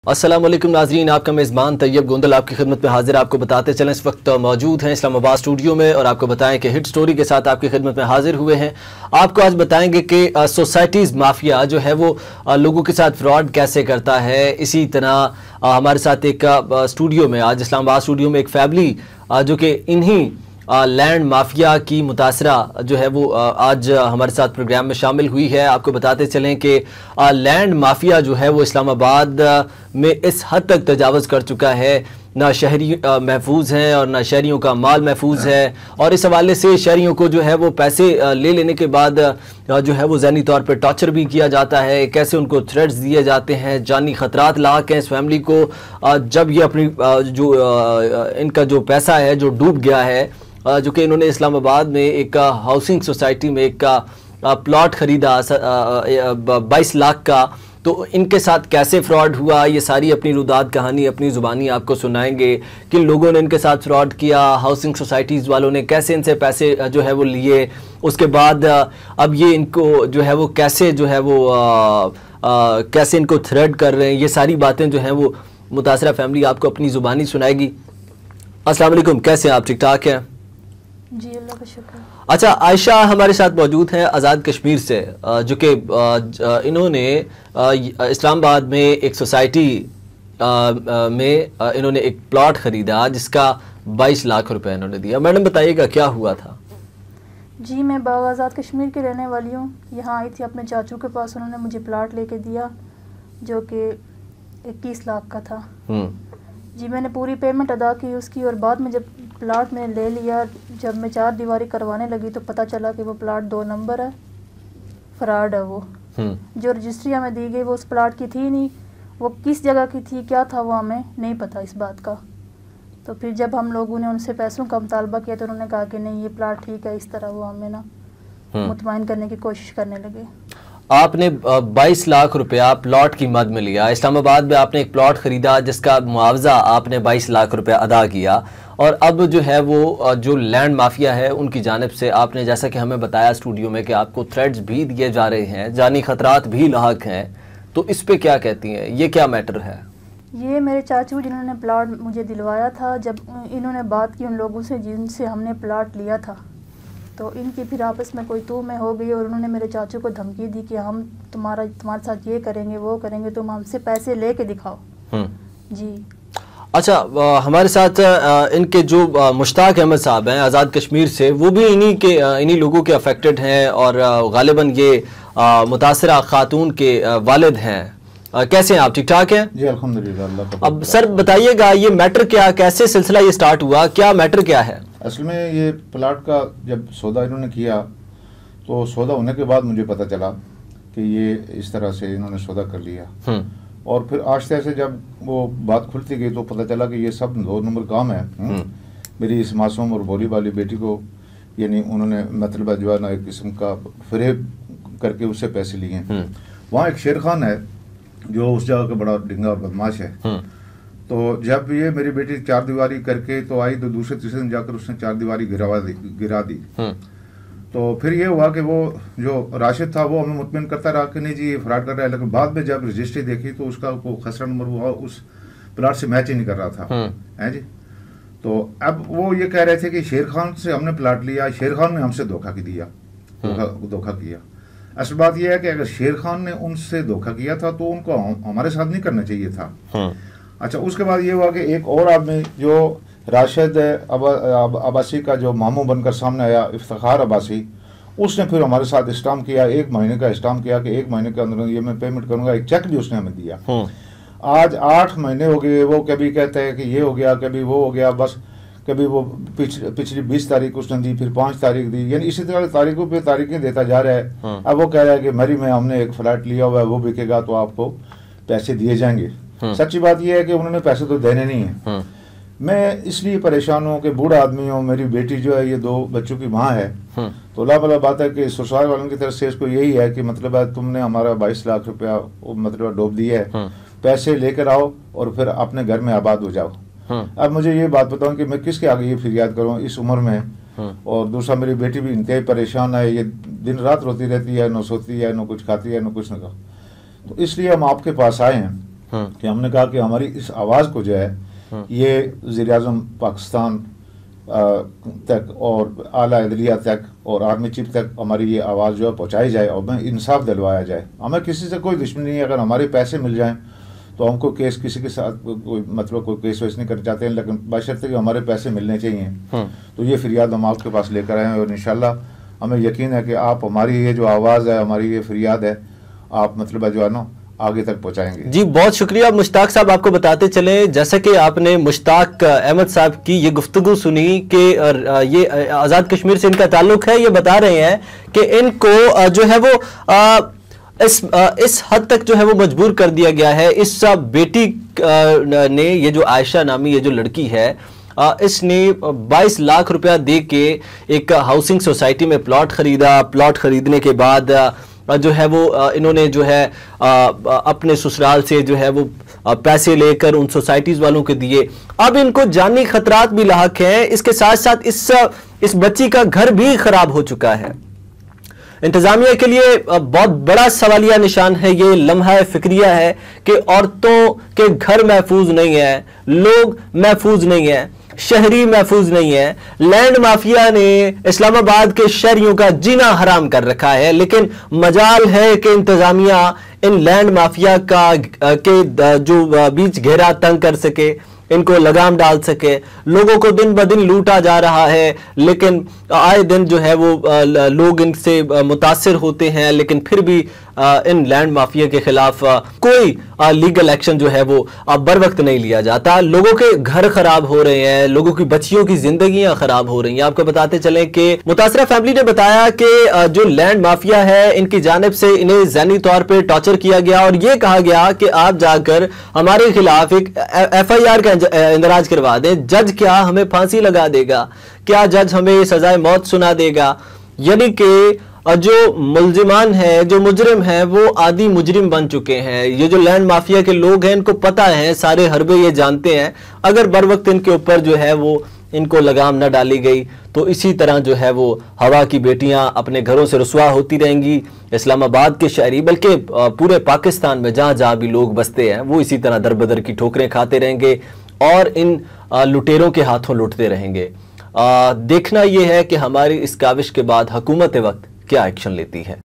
अस्सलाम वालेकुम नाजरीन, आपका मेज़बान तैयब गोंदल आपकी खिदमत में हाजिर। आपको बताते चलें इस वक्त मौजूद हैं इस्लामाबाद स्टूडियो में और आपको बताएं कि हिट स्टोरी के साथ आपकी खिदमत में हाजिर हुए हैं। आपको आज बताएंगे कि सोसाइटीज़ माफिया जो है वो लोगों के साथ फ्रॉड कैसे करता है। इसी तरह हमारे साथ एक स्टूडियो में आज इस्लामाबाद स्टूडियो में एक फैमिली जो कि इन्हीं लैंड माफिया की मुतासरा जो है वो आज हमारे साथ प्रोग्राम में शामिल हुई है। आपको बताते चलें कि लैंड माफिया जो है वो इस्लामाबाद में इस हद तक तजावज़ कर चुका है, ना शहरी महफूज हैं और ना शहरियों का माल महफूज है। और इस हवाले से शहरियों को जो है वो पैसे ले लेने के बाद जो है वो ज़हनी तौर पर टॉर्चर भी किया जाता है। कैसे उनको थ्रेट्स दिए जाते हैं, जानी ख़तरात लाक हैं इस फैमिली को। जब ये अपनी जो इनका जो पैसा है जो डूब गया है, जो कि इन्होंने इस्लामाबाद में एक हाउसिंग सोसाइटी में एक प्लॉट ख़रीदा 22 लाख का, तो इनके साथ कैसे फ्रॉड हुआ ये सारी अपनी रुदात कहानी अपनी ज़ुबानी आपको सुनाएंगे। किन लोगों ने इनके साथ फ्रॉड किया, हाउसिंग सोसाइटीज़ वालों ने कैसे इनसे पैसे जो है वो लिए, उसके बाद अब ये इनको जो है वो कैसे जो है वो कैसे इनको थ्रेड कर रहे हैं, ये सारी बातें जो हैं वो मुतासरा फैमिली आपको अपनी ज़ुबानी सुनाएगी। अस्सलाम वालेकुम, कैसे हैं आप? ठीक ठाक हैं जी, अल्लाह का शुक्र। अच्छा, आयशा हमारे साथ मौजूद हैं आज़ाद कश्मीर से, जो कि इन्होंने इस्लामाबाद में एक सोसाइटी में इन्होंने एक प्लॉट ख़रीदा जिसका 22 लाख रुपए इन्होंने दिया। मैडम बताइएगा क्या हुआ था? जी, मैं बाग आज़ाद कश्मीर की रहने वाली हूँ। यहाँ आई थी अपने चाचू के पास, उन्होंने मुझे प्लाट लेके दिया जो कि 21 लाख का था। जी, मैंने पूरी पेमेंट अदा की उसकी, और बाद में जब प्लाट मैंने ले लिया, जब मैं 4 दीवारी करवाने लगी तो पता चला कि वो प्लाट 2 नंबर है, फ्रॉड है। वो जो रजिस्ट्री हमें दी गई वो उस प्लाट की थी नहीं, वो किस जगह की थी क्या था वो हमें नहीं पता इस बात का। तो फिर जब हम लोगों ने उनसे पैसों का मुतालबा किया तो उन्होंने कहा कि नहीं ये प्लाट ठीक है, इस तरह वो हमें ना मुतमईन करने की कोशिश करने लगे। आपने 22 लाख रुपया प्लॉट की मद में लिया, इस्लामाबाद में आपने एक प्लॉट खरीदा जिसका मुआवजा आपने 22 लाख रुपया अदा किया, और अब जो है वो जो लैंड माफिया है उनकी जानिब से आपने जैसा कि हमें बताया स्टूडियो में कि आपको थ्रेट्स भी दिए जा रहे हैं, जानी खतरात भी लाहक हैं, तो इस पे क्या कहती हैं? ये क्या मैटर है? ये मेरे चाचू जिन्होंने प्लाट मुझे दिलवाया था, जब इन्होंने बात की उन लोगों से जिनसे हमने प्लाट लिया था, तो इनकी फिर आपस में कोई तू में हो गई और उन्होंने मेरे चाचू को धमकी दी कि हम तुम्हारे साथ ये करेंगे वो करेंगे, तुम हमसे पैसे लेके दिखाओ। जी। अच्छा, हमारे साथ इनके जो मुश्ताक अहमद साहब हैं आज़ाद कश्मीर से, वो भी इन्हीं लोगों के अफेक्टेड हैं और गालिबन ये मुतासरा खातून के वालिद हैं। कैसे हैं आप? ठीक ठाक हैं? जी अल्हम्दुलिल्लाह। अब सर बताइएगा ये मैटर क्या, कैसे सिलसिला ये स्टार्ट हुआ, क्या मैटर क्या है? असल में ये प्लाट का जब सौदा इन्होंने किया तो सौदा होने के बाद मुझे पता चला कि ये इस तरह से इन्होंने सौदा कर लिया, और फिर आहिस्ते आहिस्ते जब वो बात खुलती गई तो पता चला कि ये सब 2 नंबर काम है। मेरी इस मासूम और भोली वाली बेटी को यानी उन्होंने मतलब जो है ना एक किस्म का फरेब करके उससे पैसे लिए। वहाँ एक शेर खान है जो उस जगह का बड़ा डिंगा और बदमाश है। तो जब ये मेरी बेटी 4 दीवारी करके तो आई तो दूसरे तीसरे दिन जाकर उसने 4 दीवारी गिरा दी। तो फिर ये हुआ कि वो जो राशिद था वो हमें मुतमिन करता रहा कि नहीं जी ये फ्रॉड कर रहा है, लेकिन बाद में जब रजिस्ट्री देखी तो उसका वो खसरा नंबर हुआ उस प्लाट से मैच ही नहीं कर रहा था, है जी। तो अब वो ये कह रहे थे कि शेर खान से हमने प्लाट लिया, शेर खान ने हमसे धोखा किया। असल बात यह है कि अगर शेर खान ने उनसे धोखा किया था तो उनको हमारे साथ नहीं करना चाहिए था। अच्छा, उसके बाद ये हुआ कि एक और आदमी जो राशिद अब्बासी का जो मामू बनकर सामने आया, इफ्तिखार अब्बासी, उसने फिर हमारे साथ स्टाम्प किया, 1 महीने का स्टाम्प किया कि 1 महीने के अंदर ये मैं पेमेंट करूंगा। एक चेक भी उसने हमें दिया। आज 8 महीने हो गए, वो कभी कहते हैं कि ये हो गया, कभी वो हो गया, बस कभी वो पिछली 20 तारीख उसने दी, फिर 5 तारीख दी, यानी इसी तरह तारीखों पे तारीखें देता जा रहा है। अब वो कह रहा है कि मरी में हमने एक फ्लैट लिया हुआ है, वो बिकेगा तो आपको पैसे दिए जाएंगे। सच्ची बात यह है कि उन्होंने पैसे तो देने नहीं है। मैं इसलिए परेशान हूँ कि बूढ़ा आदमी हूँ, मेरी बेटी जो है ये 2 बच्चों की माँ है, तो अल्लाह भला बात है कि ससुराल वालों की तरफ से इसको यही है कि मतलब है तुमने हमारा 22 लाख रुपया मतलब डूब दिया है, पैसे लेकर आओ और फिर अपने घर में आबाद हो जाओ। अब मुझे ये बात बताऊँ कि मैं किसके आगे ये फरियाद करूँ इस उम्र में। और दूसरा मेरी बेटी भी इंतहाई परेशान है, ये दिन रात रोती रहती है, न सोती है, न कुछ खाती है, न कुछ न। तो इसलिए हम आपके पास आए हैं कि हमने कहा कि हमारी इस आवाज़ को जो है ये वज़ीर-ए-आज़म पाकिस्तान तक और आला अदलिया तक और आर्मी चीफ तक हमारी ये आवाज़ जो है पहुँचाई जाए और हमें इंसाफ दिलवाया जाए। हमें किसी से कोई दुश्मनी नहीं है, अगर हमारे पैसे मिल जाएं तो हमको केस किसी के साथ कोई मतलब कोई केस वेस नहीं करना चाहते हैं, लेकिन बशर्ते कि हमारे पैसे मिलने चाहिए। तो ये फरियाद हम आपके पास लेकर आए हैं और इंशाल्लाह हमें यकीन है कि आप हमारी ये जो आवाज़ है, हमारी ये फरियाद है, आप मतलब जो है ना आगे तक पहुंचाएंगे। जी बहुत शुक्रिया मुश्ताक साहब। आपको बताते चले, जैसा कि आपने मुश्ताक अहमद साहब की ये गुफ्तगू सुनी कि ये आज़ाद कश्मीर से इनका ताल्लुक है, ये बता रहे हैं कि इनको जो है वो इस हद तक जो है वो मजबूर कर दिया गया है। इस बेटी ने, ये जो आयशा नामी ये जो लड़की है, इसने 22 लाख रुपया दे के एक हाउसिंग सोसाइटी में प्लॉट खरीदा। प्लॉट खरीदने के बाद जो है वो इन्होंने जो है अपने ससुराल से जो है वो पैसे लेकर उन सोसाइटीज वालों को दिए। अब इनको जानी खतरात भी लाहक हैं, इसके साथ साथ इस बच्ची का घर भी खराब हो चुका है। इंतजामिया के लिए बहुत बड़ा सवालिया निशान है, ये लम्हा फिक्रिया है कि औरतों के घर महफूज नहीं है, लोग महफूज नहीं है, शहरी महफूज नहीं है। लैंड माफिया ने इस्लामाबाद के शहरियों का जीना हराम कर रखा है, लेकिन मजाल है कि इंतजामिया इन लैंड माफिया के जो बीच घेरा तंग कर सके, इनको लगाम डाल सके। लोगों को दिन ब दिन लूटा जा रहा है, लेकिन आए दिन जो है वो लोग इनसे मुतासिर होते हैं, लेकिन फिर भी इन लैंड माफिया के खिलाफ कोई लीगल एक्शन जो है वो बर वक्त नहीं लिया जाता। लोगों के घर खराब हो रहे हैं, लोगों की बच्चियों की जिंदगियां खराब हो रही हैं। आपको बताते चलें कि मुतासरा फैमिली ने बताया कि जो लैंड माफिया है, इनकी जानिब से इन्हें ज़हनी तौर पर टॉर्चर किया गया और ये कहा गया कि आप जाकर हमारे खिलाफ एक FIR का इंदराज करवा दें, जज क्या हमें फांसी लगा देगा, क्या जज हमें सजाए मौत सुना देगा। यानी कि जो मुल्जिमान है, जो मुजरिम है, वो आदि मुजरिम बन चुके हैं। ये जो लैंड माफिया के लोग हैं, इनको पता है, सारे हरबे ये जानते हैं, अगर बर वक्त इनके ऊपर जो है वो इनको लगाम न डाली गई तो इसी तरह जो है वो हवा की बेटियां अपने घरों से रुसवा होती रहेंगी। इस्लामाबाद के शहरी, बल्कि पूरे पाकिस्तान में जहां जहां भी लोग बसते हैं, वो इसी तरह दर बदर की ठोकरें खाते रहेंगे और इन लुटेरों के हाथों लुटते रहेंगे। देखना यह है कि हमारी इस काविश के बाद हुकूमत वक्त क्या एक्शन लेती है।